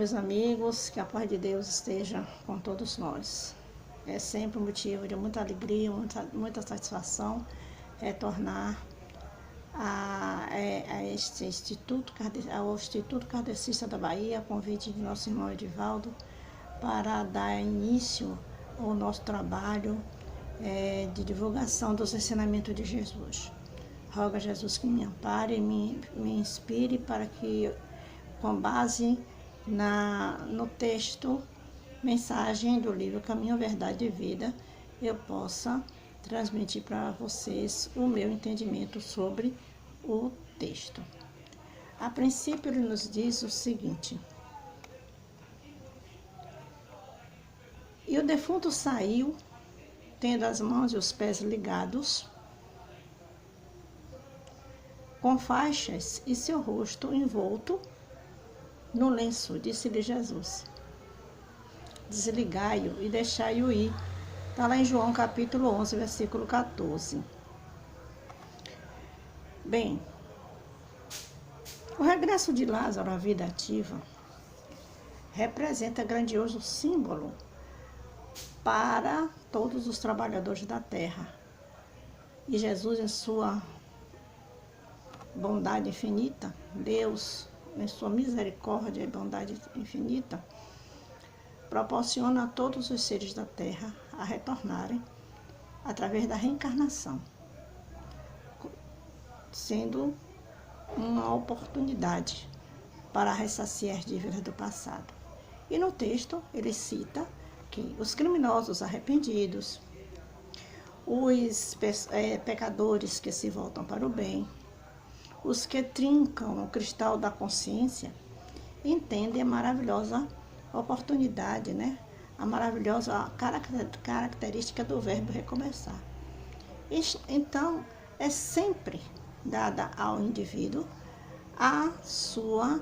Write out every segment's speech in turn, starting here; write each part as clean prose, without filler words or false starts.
meus amigos, que a paz de Deus esteja com todos nós. É sempre um motivo de muita alegria, muita satisfação retornar ao Instituto Kardecista da Bahia, a convite de nosso irmão Edivaldo, para dar início ao nosso trabalho de divulgação dos ensinamentos de Jesus. Rogo a Jesus que me ampare e me inspire para que, com base no texto, mensagem do livro Caminho, Verdade e Vida, eu possa transmitir para vocês o meu entendimento sobre o texto. A princípio, ele nos diz o seguinte: e o defunto saiu, tendo as mãos e os pés ligados, com faixas e seu rosto envolto no lenço. Disse-lhe Jesus: desligai-o e deixai-o ir. Está lá em João capítulo 11, versículo 14. Bem, o regresso de Lázaro à vida ativa representa grandioso símbolo para todos os trabalhadores da terra. E Jesus, em sua bondade infinita, Deus, em sua misericórdia e bondade infinita, proporciona a todos os seres da terra a retornarem através da reencarnação, sendo uma oportunidade para ressarcir as dívidas do passado. E no texto ele cita que os criminosos arrependidos, os pecadores que se voltam para o bem, os que trincam o cristal da consciência, entendem a maravilhosa oportunidade, a maravilhosa característica do verbo recomeçar. Então, é sempre dada ao indivíduo a sua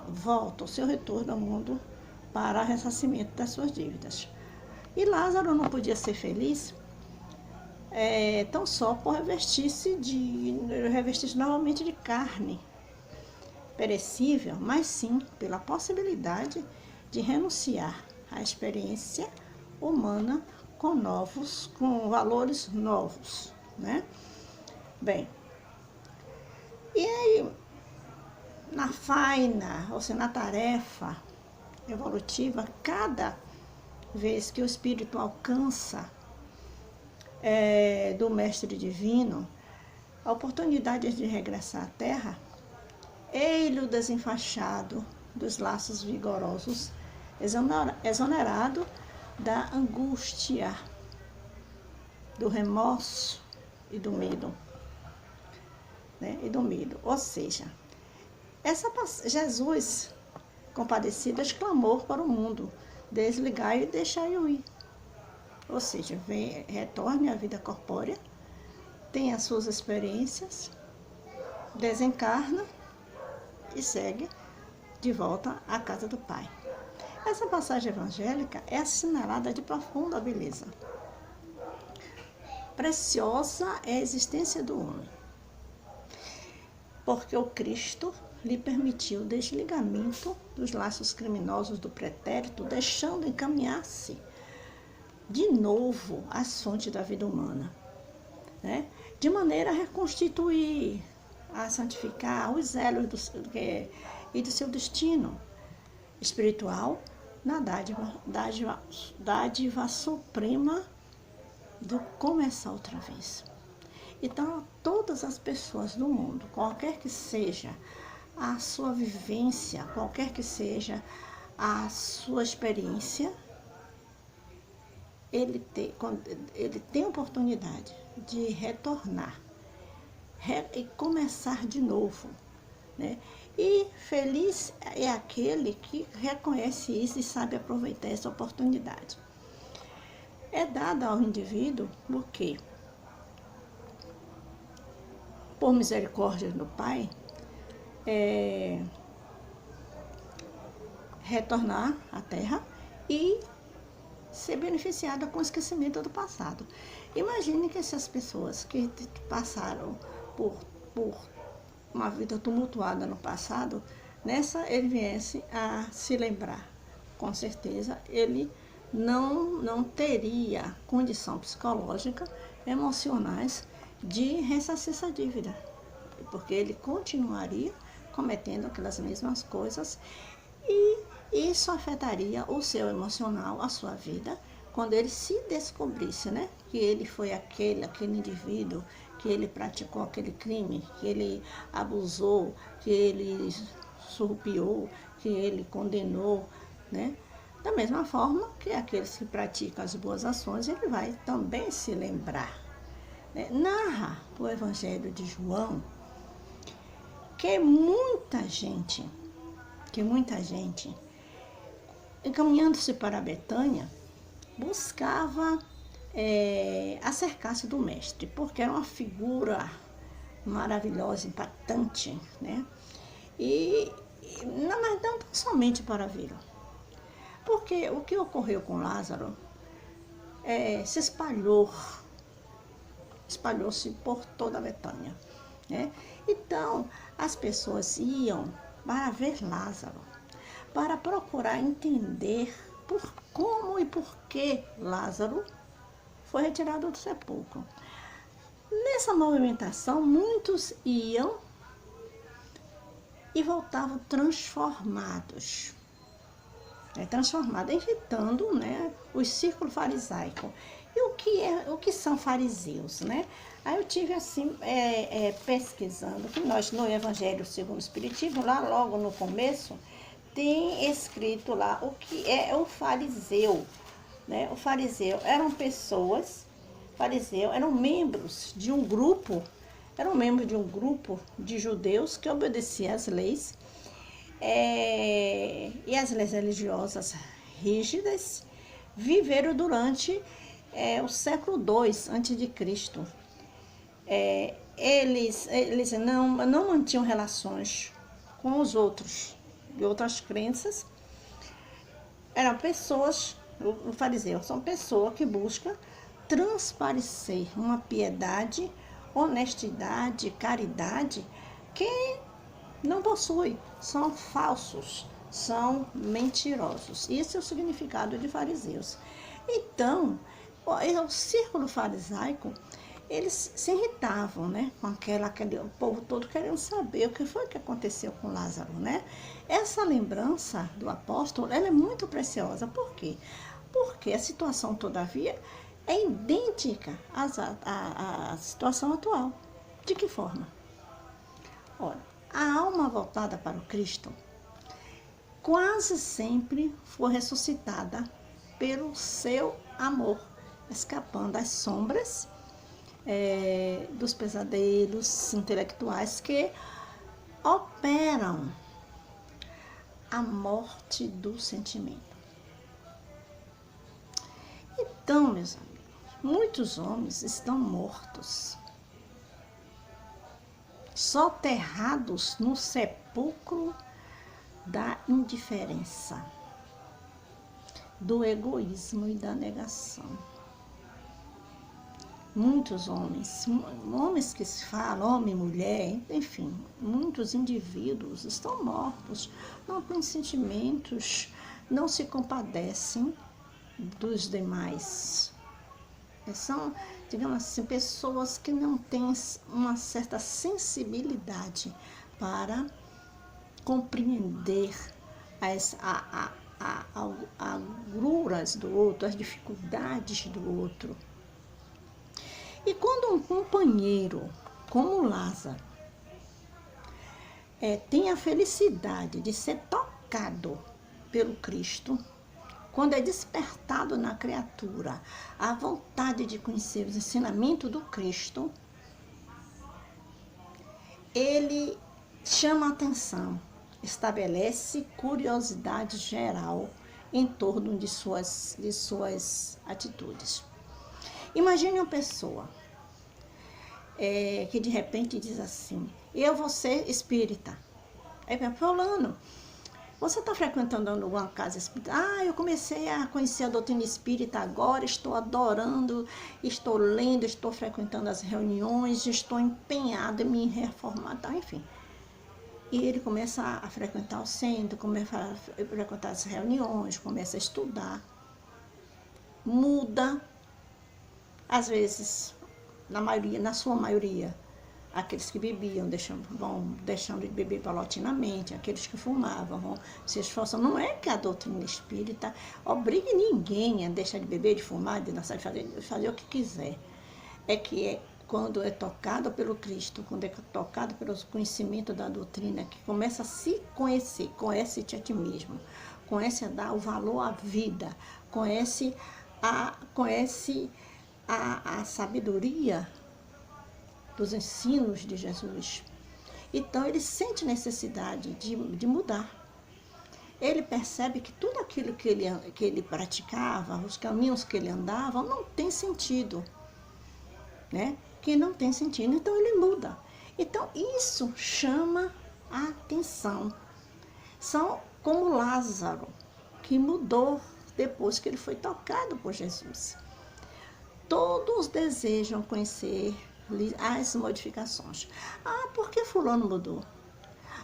volta, o seu retorno ao mundo para ressarcimento das suas dívidas. E Lázaro não podia ser feliz tão só por revestir-se novamente de carne perecível, mas sim pela possibilidade de renunciar à experiência humana com valores novos, Bem, e aí, na faina, ou seja, na tarefa evolutiva, cada vez que o espírito alcança do mestre divino a oportunidade de regressar à terra, ele o desenfaixado dos laços vigorosos, exonerado da angústia, do remorso e do medo. Ou seja, Jesus, compadecido, exclamou para o mundo: desligai e deixai-o ir. Ou seja, retorne à vida corpórea, tem as suas experiências, desencarna e segue de volta à casa do Pai. Essa passagem evangélica é assinalada de profunda beleza. Preciosa é a existência do homem, porque o Cristo lhe permitiu o desligamento dos laços criminosos do pretérito, deixando encaminhar-se de novo às fontes da vida humana, de maneira a reconstituir, a santificar os elos e do seu destino espiritual na dádiva suprema do começar outra vez. Então, todas as pessoas do mundo, qualquer que seja a sua vivência, qualquer que seja a sua experiência, ele tem oportunidade de retornar e começar de novo, E feliz é aquele que reconhece isso e sabe aproveitar essa oportunidade. É dada ao indivíduo porque, por misericórdia do Pai, retornar à Terra e ser beneficiada com o esquecimento do passado. Imagine que essas pessoas que passaram por uma vida tumultuada no passado nessa ele viesse a se lembrar. Com certeza ele não teria condição psicológica, emocionais de ressarcir essa dívida, porque ele continuaria cometendo aquelas mesmas coisas e isso afetaria o seu emocional, a sua vida, quando ele se descobrisse, né, que ele foi aquele indivíduo, que ele praticou aquele crime, que ele abusou, que ele surrupiou, que ele condenou, né? Da mesma forma que aqueles que praticam as boas ações, ele vai também se lembrar. Né? Narra o Evangelho de João que muita gente, encaminhando-se para Betânia, buscava acercar-se do mestre, porque era uma figura maravilhosa, impactante, né? Mas não tão somente para vê-lo. Porque o que ocorreu com Lázaro se espalhou-se por toda a Betânia, né? Então, as pessoas iam para ver Lázaro, para procurar entender como e por que Lázaro foi retirado do sepulcro. Nessa movimentação, muitos iam e voltavam transformados, evitando, né, o círculo farisaico. E o que são fariseus, né? Aí eu tive assim, pesquisando, que nós no Evangelho segundo o Espiritismo, lá logo no começo, tem escrito lá o que é o fariseu, né? O fariseu eram membros de um grupo, de judeus que obedeciam às leis, e as leis religiosas rígidas, viveram durante o século II a.C. Eles não mantinham relações com os outros, de outras crenças. Eram pessoas, o fariseu, são pessoas que buscam transparecer uma piedade, honestidade, caridade, que não possui, são falsos, são mentirosos. Esse é o significado de fariseus. Então, o círculo farisaico, eles se irritavam, né, com o povo todo querendo saber o que foi que aconteceu com Lázaro, né? Essa lembrança do apóstolo, ela é muito preciosa. Por quê? Porque a situação, todavia, é idêntica à situação atual. De que forma? Ora, a alma voltada para o Cristo quase sempre foi ressuscitada pelo seu amor, escapando das sombras dos pesadelos intelectuais que operam a morte do sentimento. Então, meus amigos, muitos homens estão mortos, soterrados no sepulcro da indiferença, do egoísmo e da negação. Muitos homens que se falam, homem, mulher, enfim, muitos indivíduos estão mortos, não têm sentimentos, não se compadecem dos demais. São, digamos assim, pessoas que não têm uma certa sensibilidade para compreender as agruras do outro, as dificuldades do outro. E quando um companheiro como Lázaro tem a felicidade de ser tocado pelo Cristo, quando é despertado na criatura a vontade de conhecer os ensinamentos do Cristo, ele chama a atenção, estabelece curiosidade geral em torno de suas atitudes. Imagine uma pessoa que de repente diz assim: eu vou ser espírita. Aí vai falando: você está frequentando alguma casa espírita? Eu comecei a conhecer a doutrina espírita agora, estou adorando, estou lendo, estou frequentando as reuniões, estou empenhado em me reformar, tá? Enfim. E ele começa a frequentar o centro, começa a frequentar as reuniões, começa a estudar, muda, às vezes, na sua maioria, aqueles que bebiam vão deixando de beber paulatinamente, aqueles que fumavam vão se esforçando. Não é que a doutrina espírita obrigue ninguém a deixar de beber, de fumar, de dançar, de fazer o que quiser. É que quando é tocado pelo Cristo, quando é tocado pelo conhecimento da doutrina, que começa a se conhecer, conhece-te a ti mesmo, conhece a dar o valor à vida, conhece a sabedoria dos ensinos de Jesus. Então ele sente necessidade de mudar. Ele percebe que tudo aquilo que ele praticava, os caminhos que ele andava, não tem sentido, né? Que não tem sentido, então ele muda. Então isso chama a atenção. São como Lázaro, que mudou depois que ele foi tocado por Jesus. Todos desejam conhecer as modificações. Ah, por que fulano mudou?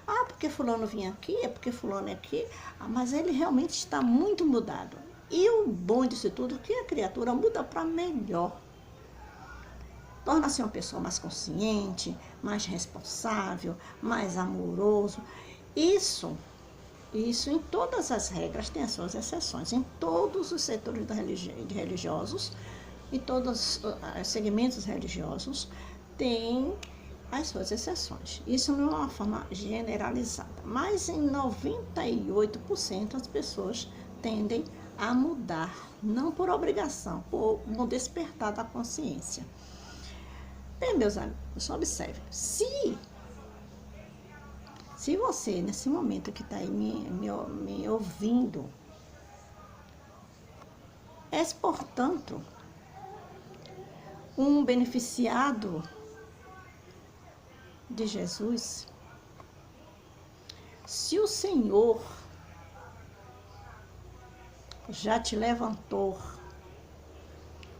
Ah, porque fulano vinha aqui, é porque fulano é aqui. Ah, mas ele realmente está muito mudado. E o bom disso tudo é que a criatura muda para melhor. Torna-se uma pessoa mais consciente, mais responsável, mais amoroso. Isso em todas as regras tem as suas exceções. Em todos os setores religiosos, em todos os segmentos religiosos, tem as suas exceções. Isso não é uma forma generalizada, mas em 98% as pessoas tendem a mudar, não por obrigação, por um despertar da consciência. Bem, meus amigos, observe, se você, nesse momento que está aí me ouvindo, és, portanto, um beneficiado de Jesus, se o Senhor já te levantou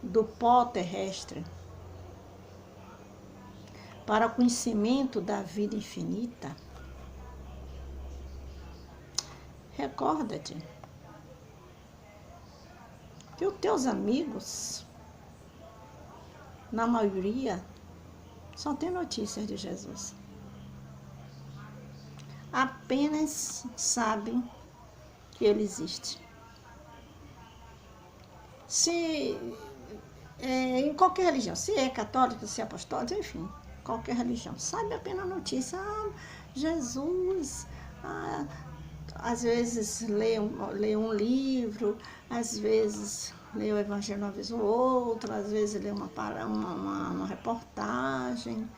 do pó terrestre para o conhecimento da vida infinita, recorda-te que os teus amigos, na maioria, só tem notícias de Jesus. Apenas sabem que ele existe. Em qualquer religião, se é católica, se é apostólica, enfim, qualquer religião, sabe apenas a notícia. Jesus, às vezes lê um livro, às vezes lê o Evangelho uma vez ou outra, às vezes lê uma reportagem,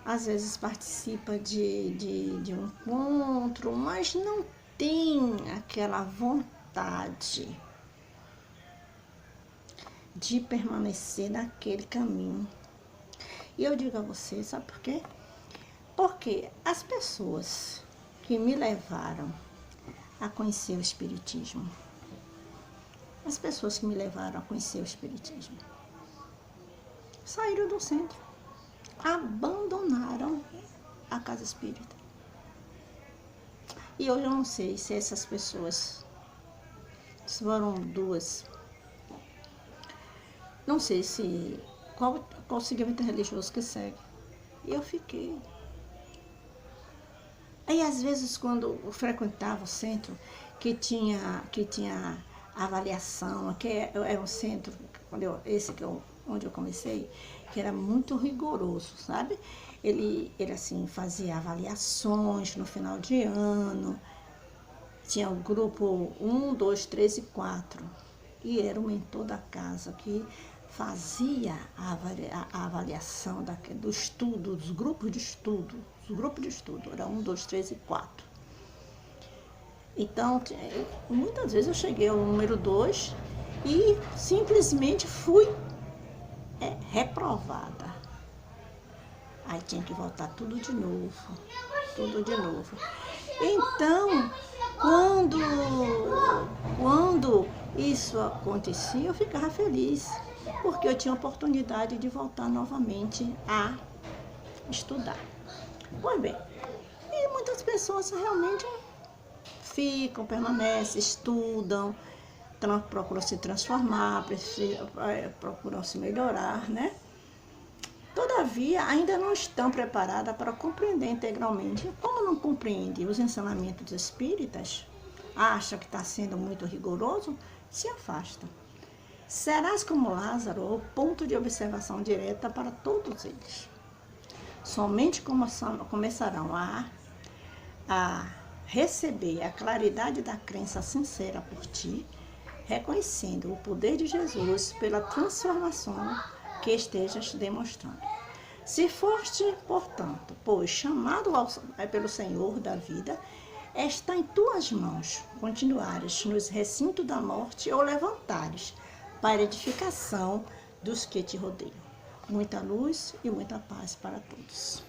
às vezes participa de um encontro, mas não tem aquela vontade de permanecer naquele caminho. E eu digo a você, sabe por quê? Porque as pessoas que me levaram a conhecer o Espiritismo, saíram do centro, abandonaram a casa espírita. E hoje eu não sei se essas pessoas, se foram duas, não sei qual segmento religioso que segue. E eu fiquei. Aí, às vezes, quando eu frequentava o centro, que tinha avaliação, que era um centro, onde eu comecei, que era muito rigoroso, sabe? Ele assim, fazia avaliações no final de ano, tinha o grupo 1, 2, 3 e 4, e era o mentor da casa que fazia a avaliação do estudo, dos grupos de estudo. Os grupos de estudo era 1, 2, 3 e 4. Então, muitas vezes eu cheguei ao número 2 e simplesmente fui reprovada. Aí tinha que voltar tudo de novo. Então, quando isso acontecia, eu ficava feliz, porque eu tinha a oportunidade de voltar novamente a estudar. Pois bem, e muitas pessoas realmente ficam, permanecem, estudam, procuram se transformar, procuram se melhorar, né? Todavia, ainda não estão preparadas para compreender integralmente. Como não compreende os ensinamentos espíritas, acha que está sendo muito rigoroso, se afasta. Serás como Lázaro, o ponto de observação direta para todos eles. Somente começarão a receber a claridade da crença sincera por ti, reconhecendo o poder de Jesus pela transformação que estejas demonstrando. Se foste, portanto, pois chamado pelo Senhor da vida, está em tuas mãos continuares nos recintos da morte ou levantares para a edificação dos que te rodeiam. Muita luz e muita paz para todos.